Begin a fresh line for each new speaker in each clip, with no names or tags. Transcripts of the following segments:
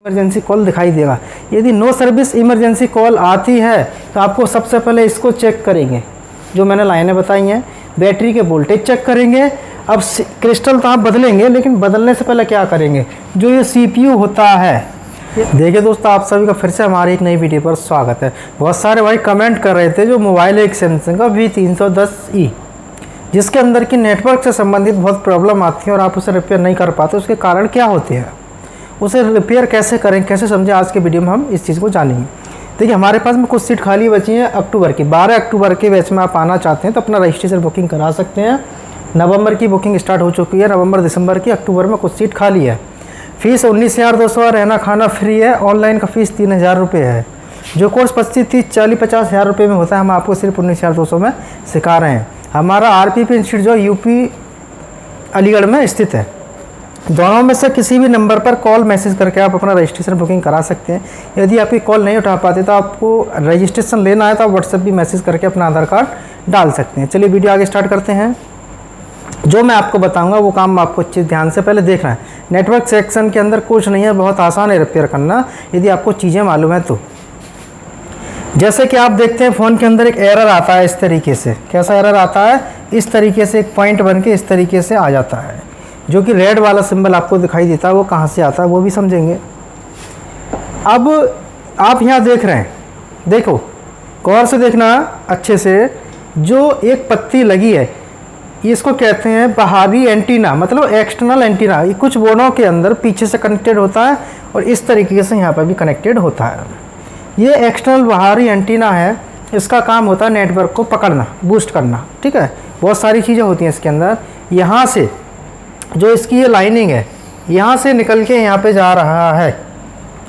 Emergency call दिखाई देगा। यदि नो सर्विस इमरजेंसी कॉल आती है तो आपको सबसे पहले इसको चेक करेंगे, जो मैंने लाइनें बताई हैं। बैटरी के वोल्टेज चेक करेंगे। अब क्रिस्टल तो आप बदलेंगे, लेकिन बदलने से पहले क्या करेंगे, जो ये CPU होता है। देखिए दोस्तों, आप सभी का फिर से हमारी एक नई वीडियो पर स्वागत है। बहुत सारे भाई कमेंट कर रहे थे, जो मोबाइल है एक सैमसंग का V310E, जिसके अंदर की नेटवर्क से संबंधित बहुत प्रॉब्लम आती है और आप उसे रिपेयर नहीं कर पाते। उसके कारण क्या होते हैं, उसे रिपेयर कैसे करें, कैसे समझें, आज के वीडियो में हम इस चीज़ को जानेंगे। देखिए, हमारे पास में कुछ सीट खाली बची हैं अक्टूबर की। 12 अक्टूबर के बैच में आप आना चाहते हैं तो अपना रजिस्ट्रेशन बुकिंग करा सकते हैं। नवंबर की बुकिंग स्टार्ट हो चुकी है, नवंबर दिसंबर की। अक्टूबर में कुछ सीट खाली है। फीस 19,200, रहना खाना फ्री है। ऑनलाइन का फीस 3,000 रुपये है। जो कोर्स 25, 30, 40, 50,000 रुपये में होता है, हम आपको सिर्फ 19,200 में सिखा रहे हैं। हमारा RPP इंस्टीट्यूट जो UP अलीगढ़ में स्थित है। दोनों में से किसी भी नंबर पर कॉल मैसेज करके आप अपना रजिस्ट्रेशन बुकिंग करा सकते हैं। यदि आपकी कॉल नहीं उठा पाते तो आपको रजिस्ट्रेशन लेना है तो आप व्हाट्सएप भी मैसेज करके अपना आधार कार्ड डाल सकते हैं। चलिए वीडियो आगे स्टार्ट करते हैं। जो मैं आपको बताऊंगा वो काम आपको अच्छे ध्यान से पहले देखना है। नेटवर्क सेक्शन के अंदर कुछ नहीं है, बहुत आसान है रिपेयर करना, यदि आपको चीज़ें मालूम है तो। जैसे कि आप देखते हैं फ़ोन के अंदर एक एरर आता है इस तरीके से। कैसा एरर आता है, इस तरीके से एक पॉइंट बन के इस तरीके से आ जाता है, जो कि रेड वाला सिंबल आपको दिखाई देता है। वो कहाँ से आता है वो भी समझेंगे। अब आप यहाँ देख रहे हैं, देखो गौर से देखना अच्छे से। जो एक पत्ती लगी है, इसको कहते हैं बाहरी एंटीना, मतलब एक्सटर्नल एंटीना। ये कुछ बोर्डों के अंदर पीछे से कनेक्टेड होता है और इस तरीके से यहाँ पर भी कनेक्टेड होता है। ये एक्सटर्नल बाहरी एंटीना है। इसका काम होता है नेटवर्क को पकड़ना, बूस्ट करना, ठीक है। बहुत सारी चीज़ें होती हैं इसके अंदर। यहाँ से जो इसकी ये लाइनिंग है, यहाँ से निकल के यहाँ पे जा रहा है।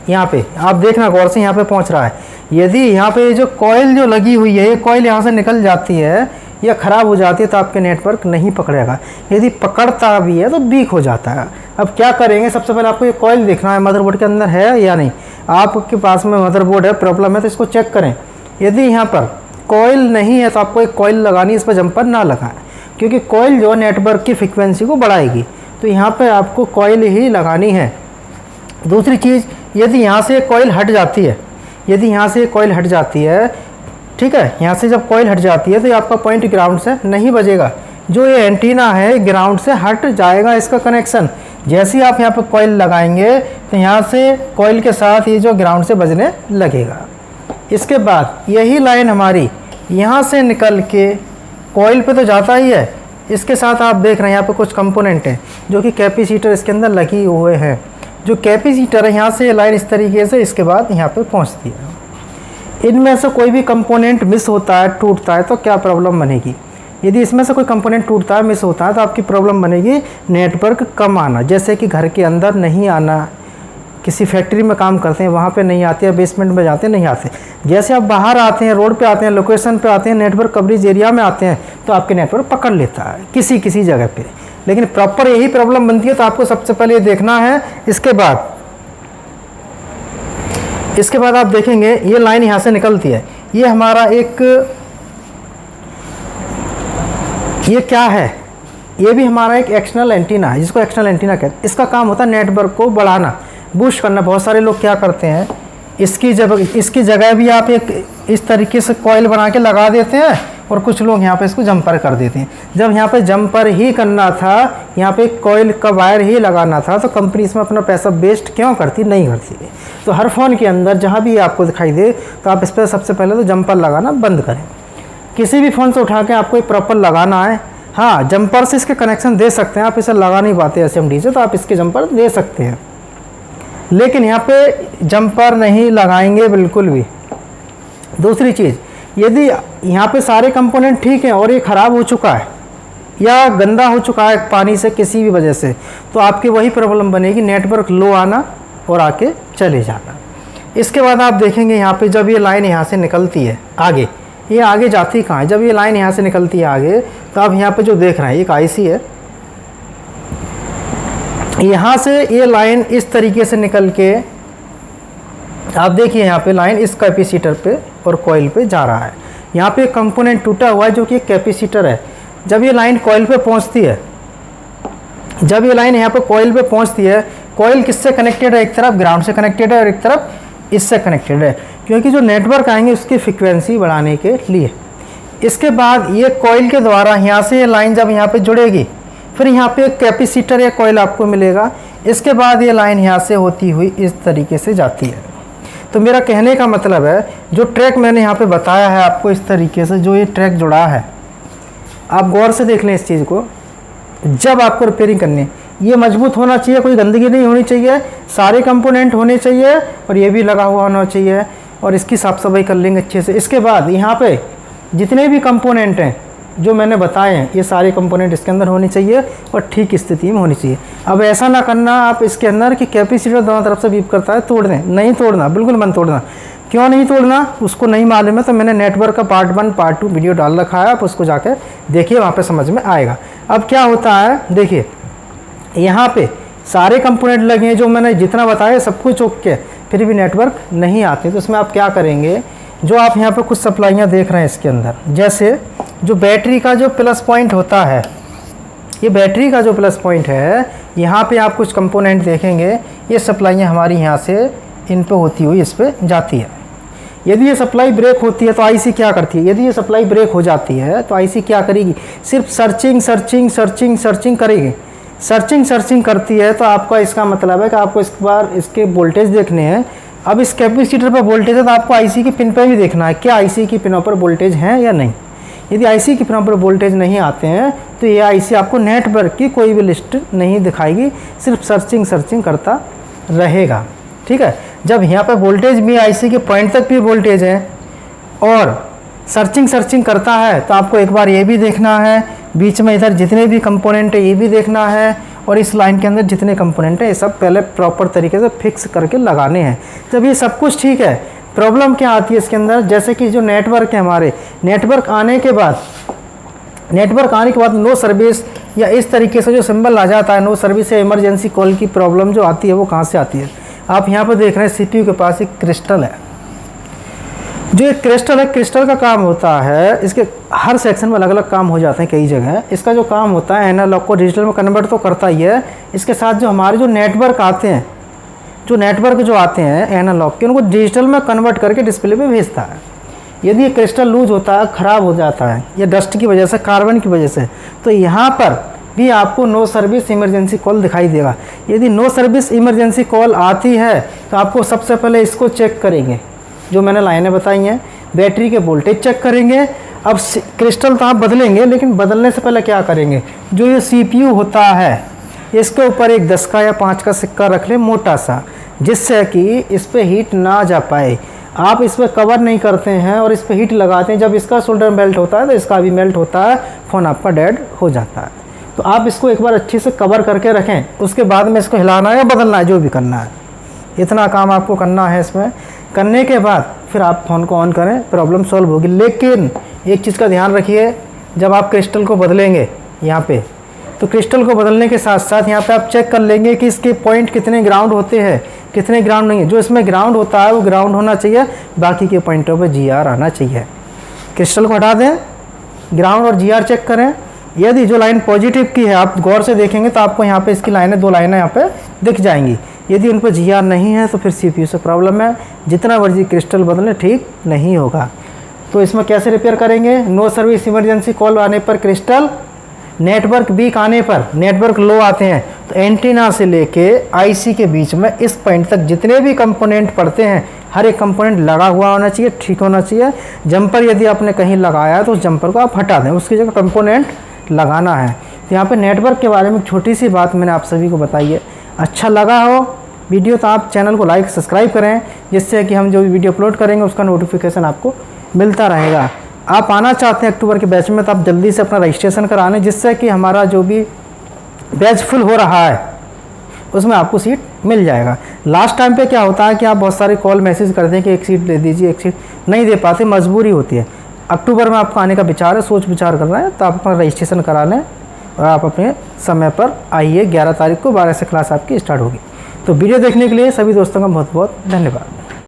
यहाँ पे आप देखना गौर से, यहाँ पे पहुँच रहा है। यदि यहाँ पे जो कॉइल जो लगी हुई है, ये कॉइल यहाँ से निकल जाती है या ख़राब हो जाती है तो आपके नेटवर्क नहीं पकड़ेगा। यदि पकड़ता भी है तो वीक हो जाता है। अब क्या करेंगे, सबसे पहले आपको ये कॉइल देखना है मदरबोर्ड के अंदर है या नहीं। आपके पास में मदरबोर्ड है, प्रॉब्लम है तो इसको चेक करें। यदि यहाँ पर कॉइल नहीं है तो आपको एक कॉइल लगानी, इस पर जंपर ना लगाएं, क्योंकि कॉइल जो नेटवर्क की फ्रिक्वेंसी को बढ़ाएगी। तो यहाँ पे आपको कॉइल ही लगानी है। दूसरी चीज़, यदि यहाँ से कॉइल हट जाती है, यदि यहाँ से कॉइल हट जाती है, ठीक है, यहाँ से जब कॉइल हट जाती है तो आपका पॉइंट ग्राउंड से नहीं बजेगा। जो ये एंटीना है ग्राउंड से हट जाएगा इसका कनेक्शन। जैसे ही आप यहाँ पर कॉइल लगाएंगे तो यहाँ से कॉइल के साथ ये जो ग्राउंड से बजने लगेगा। इसके बाद यही लाइन हमारी यहाँ से निकल के कॉइल पे तो जाता ही है, इसके साथ आप देख रहे हैं यहाँ पे कुछ कंपोनेंट हैं जो कि कैपेसिटर इसके अंदर लगी हुए हैं। जो कैपेसिटर है, यहाँ से लाइन इस तरीके से इसके बाद यहाँ पे पहुँचती है। इनमें से कोई भी कंपोनेंट मिस होता है, टूटता है तो क्या प्रॉब्लम बनेगी। यदि इसमें से कोई कंपोनेंट टूटता है, मिस होता है तो आपकी प्रॉब्लम बनेगी नेटवर्क कम आना। जैसे कि घर के अंदर नहीं आना, किसी फैक्ट्री में काम करते हैं वहाँ पे नहीं आते, या बेसमेंट में जाते हैं नहीं आते। जैसे आप बाहर आते हैं, रोड पे आते हैं, लोकेशन पे आते हैं, नेटवर्क कवरेज एरिया में आते हैं तो आपके नेटवर्क पकड़ लेता है किसी किसी जगह पे। लेकिन प्रॉपर यही प्रॉब्लम बनती है तो आपको सबसे पहले ये देखना है। इसके बाद आप देखेंगे ये लाइन यहाँ से निकलती है। ये हमारा एक, ये क्या है, ये भी हमारा एक एक्सटर्नल एंटीना है, जिसको एक्सटर्नल एंटीना कहते हैं। इसका काम होता है नेटवर्क को बढ़ाना, बूस्ट करना। बहुत सारे लोग क्या करते हैं, इसकी जगह भी आप एक इस तरीके से कॉइल बना के लगा देते हैं और कुछ लोग यहाँ पे इसको जंपर कर देते हैं। जब यहाँ पे जंपर ही करना था, यहाँ पे कॉइल का वायर ही लगाना था, तो कंपनी इसमें अपना पैसा वेस्ट क्यों करती, नहीं करती। तो हर फ़ोन के अंदर जहाँ भी आपको दिखाई दे तो आप इस पर सबसे पहले तो जंपर लगाना बंद करें। किसी भी फ़ोन से उठा के आपको प्रॉपर लगाना है। हाँ, जंपर से इसके कनेक्शन दे सकते हैं, आप इसे लगा नहीं पाते SMD से तो आप इसके जंपर दे सकते हैं, लेकिन यहाँ पे जंपर नहीं लगाएंगे बिल्कुल भी। दूसरी चीज़, यदि यहाँ पे सारे कंपोनेंट ठीक हैं और ये ख़राब हो चुका है या गंदा हो चुका है पानी से किसी भी वजह से, तो आपकी वही प्रॉब्लम बनेगी, नेटवर्क लो आना और आके चले जाना। इसके बाद आप देखेंगे यहाँ पे जब ये लाइन यहाँ से निकलती है आगे, ये आगे जाती कहाँ है, जब ये लाइन यहाँ से निकलती है आगे तो आप यहाँ पे जो देख रहे हैं एक IC है। यहाँ से ये लाइन इस तरीके से निकल के आप देखिए यहाँ पे लाइन इस कैपेसिटर पे और कॉइल पे जा रहा है। यहाँ पे कंपोनेंट टूटा हुआ है जो कि एक कैपेसिटर है। जब ये लाइन कॉइल पे पहुँचती है, जब ये लाइन यहाँ पे कॉइल पे पहुँचती है, कॉइल किससे कनेक्टेड है, एक तरफ ग्राउंड से कनेक्टेड है और एक तरफ इससे कनेक्टेड है, क्योंकि जो नेटवर्क आएंगे उसकी फ्रिक्वेंसी बढ़ाने के लिए। इसके बाद ये कॉइल के द्वारा यहाँ से ये लाइन जब यहाँ पे जुड़ेगी, फिर यहाँ पे एक कैपेसिटर या कॉइल आपको मिलेगा। इसके बाद ये लाइन यहाँ से होती हुई इस तरीके से जाती है। तो मेरा कहने का मतलब है, जो ट्रैक मैंने यहाँ पे बताया है आपको इस तरीके से, जो ये ट्रैक जुड़ा है, आप गौर से देख लें इस चीज़ को। जब आपको रिपेयरिंग करनी है, ये मजबूत होना चाहिए, कोई गंदगी नहीं होनी चाहिए, सारे कंपोनेंट होने चाहिए और ये भी लगा हुआ होना चाहिए, और इसकी साफ़ सफाई कर लेंगे अच्छे से। इसके बाद यहाँ पे जितने भी कंपोनेंट हैं जो मैंने बताए हैं, ये सारे कंपोनेंट इसके अंदर होने चाहिए और ठीक स्थिति में होनी चाहिए। अब ऐसा ना करना आप इसके अंदर कि कैपेसिटर दोनों तरफ से बीप करता है, तोड़ दें, नहीं तोड़ना, बिल्कुल मत तोड़ना। क्यों नहीं तोड़ना, उसको नहीं मालूम है तो मैंने नेटवर्क का पार्ट 1 पार्ट 2 वीडियो डाल रखा है, आप उसको जाकर देखिए, वहाँ पे समझ में आएगा। अब क्या होता है, देखिए यहाँ पे सारे कंपोनेंट लगे हैं, जो मैंने जितना बताया सब कुछ ओके, फिर भी नेटवर्क नहीं आते, तो उसमें आप क्या करेंगे, जो आप यहाँ पे कुछ सप्लाइयाँ देख रहे हैं इसके अंदर, जैसे जो बैटरी का जो प्लस पॉइंट होता है, ये बैटरी का जो प्लस पॉइंट है, यहाँ पे आप कुछ कंपोनेंट देखेंगे, ये सप्लाइयाँ हमारी यहाँ से इन पे होती हुई इस पे जाती है। यदि ये सप्लाई ब्रेक होती है तो आईसी क्या करती है, यदि ये सप्लाई ब्रेक हो जाती है तो आईसी क्या करेगी, सिर्फ सर्चिंग सर्चिंग सर्चिंग सर्चिंग करेगी। सर्चिंग करती है तो आपका इसका मतलब है कि आपको इस बार इसके वोल्टेज देखने हैं। अब इस कैपेसिटर पर वोल्टेज है तो आपको आईसी की पिन पर भी देखना है, क्या आईसी की पिनों पर वोल्टेज हैं या नहीं। यदि आईसी की पिनों पर वोल्टेज नहीं आते हैं तो ये आईसी आपको नेटवर्क की कोई भी लिस्ट नहीं दिखाएगी, सिर्फ सर्चिंग करता रहेगा। ठीक है, जब यहाँ पर वोल्टेज भी आईसी के पॉइंट तक भी वोल्टेज है और सर्चिंग करता है, तो आपको एक बार ये भी देखना है, बीच में इधर जितने भी कंपोनेंट है ये भी देखना है, और इस लाइन के अंदर जितने कंपोनेंट है ये सब पहले प्रॉपर तरीके से फिक्स करके लगाने हैं। जब ये सब कुछ ठीक है, प्रॉब्लम क्या आती है इसके अंदर, जैसे कि जो नेटवर्क है हमारे, नेटवर्क आने के बाद नो सर्विस या इस तरीके से जो सिंबल आ जाता है नो सर्विस या इमरजेंसी कॉल की प्रॉब्लम जो आती है वो कहाँ से आती है। आप यहाँ पर देख रहे हैं सीपीयू के पास एक क्रिस्टल है, जो एक क्रिस्टल है, क्रिस्टल का काम होता है, इसके हर सेक्शन में अलग अलग काम हो जाते हैं कई जगह। इसका जो काम होता है एनालॉग को डिजिटल में कन्वर्ट तो करता ही है, इसके साथ जो हमारे जो नेटवर्क आते हैं एनालॉग के, उनको डिजिटल में कन्वर्ट करके डिस्प्ले पे भेजता है। यदि ये क्रिस्टल लूज होता है, ख़राब हो जाता है या डस्ट की वजह से, कार्बन की वजह से, तो यहाँ पर भी आपको नो सर्विस इमरजेंसी कॉल दिखाई देगा। यदि नो सर्विस इमरजेंसी कॉल आती है तो आपको सबसे पहले इसको चेक करेंगे, जो मैंने लाइनें बताई हैं, बैटरी के वोल्टेज चेक करेंगे। अब क्रिस्टल तो आप बदलेंगे, लेकिन बदलने से पहले क्या करेंगे, जो ये सीपीयू होता है इसके ऊपर एक 10 का या 5 का सिक्का रख लें मोटा सा, जिससे कि इस पर हीट ना जा पाए। आप इस पर कवर नहीं करते हैं और इस पर हीट लगाते हैं, जब इसका शोल्डर मेल्ट होता है तो इसका भी मेल्ट होता है, फ़ोन आपका डेड हो जाता है। तो आप इसको एक बार अच्छे से कवर करके रखें, उसके बाद में इसको हिलाना है या बदलना है, जो भी करना है, इतना काम आपको करना है। इसमें करने के बाद फिर आप फ़ोन को ऑन करें, प्रॉब्लम सॉल्व होगी। लेकिन एक चीज़ का ध्यान रखिए, जब आप क्रिस्टल को बदलेंगे यहाँ पे, तो क्रिस्टल को बदलने के साथ साथ यहाँ पे आप चेक कर लेंगे कि इसके पॉइंट कितने ग्राउंड होते हैं, कितने ग्राउंड नहीं है। जो इसमें ग्राउंड होता है वो ग्राउंड होना चाहिए, बाकी के पॉइंटों पे GR आना चाहिए। क्रिस्टल को हटा दें, ग्राउंड और GR चेक करें। यदि जो लाइन पॉजिटिव की है, आप गौर से देखेंगे तो आपको यहाँ पे इसकी लाइनें, 2 लाइनें यहाँ पे दिख जाएंगी। यदि उन पर GR नहीं है तो फिर CPU से प्रॉब्लम है, जितना मर्जी क्रिस्टल बदलें ठीक नहीं होगा। तो इसमें कैसे रिपेयर करेंगे, नो सर्विस इमरजेंसी कॉल आने पर क्रिस्टल, नेटवर्क वीक आने पर, नेटवर्क लो आते हैं तो एंटीना से लेके आईसी के बीच में इस पॉइंट तक जितने भी कंपोनेंट पड़ते हैं, हर एक कंपोनेंट लगा हुआ होना चाहिए, ठीक होना चाहिए। जंपर यदि आपने कहीं लगाया है तो उस जंपर को आप हटा दें, उसकी जगह कंपोनेंट लगाना है। तो यहाँ पे नेटवर्क के बारे में छोटी सी बात मैंने आप सभी को बताई है। अच्छा लगा हो वीडियो तो आप चैनल को लाइक सब्सक्राइब करें, जिससे कि हम जो भी वीडियो अपलोड करेंगे उसका नोटिफिकेशन आपको मिलता रहेगा। आप आना चाहते हैं अक्टूबर के बैच में तो आप जल्दी से अपना रजिस्ट्रेशन करा लें, जिससे कि हमारा जो भी बैच फुल हो रहा है उसमें आपको सीट मिल जाएगा। लास्ट टाइम पे क्या होता है कि आप बहुत सारे कॉल मैसेज करते हैं कि एक सीट दे दीजिए, एक सीट नहीं दे पाते, मजबूरी होती है। अक्टूबर में आपको आने का विचार है, सोच विचार कर रहे हैं, तो आप अपना रजिस्ट्रेशन करा लें और आप अपने समय पर आइए। 11 तारीख को 12 से क्लास आपकी स्टार्ट होगी। तो वीडियो देखने के लिए सभी दोस्तों का बहुत बहुत धन्यवाद।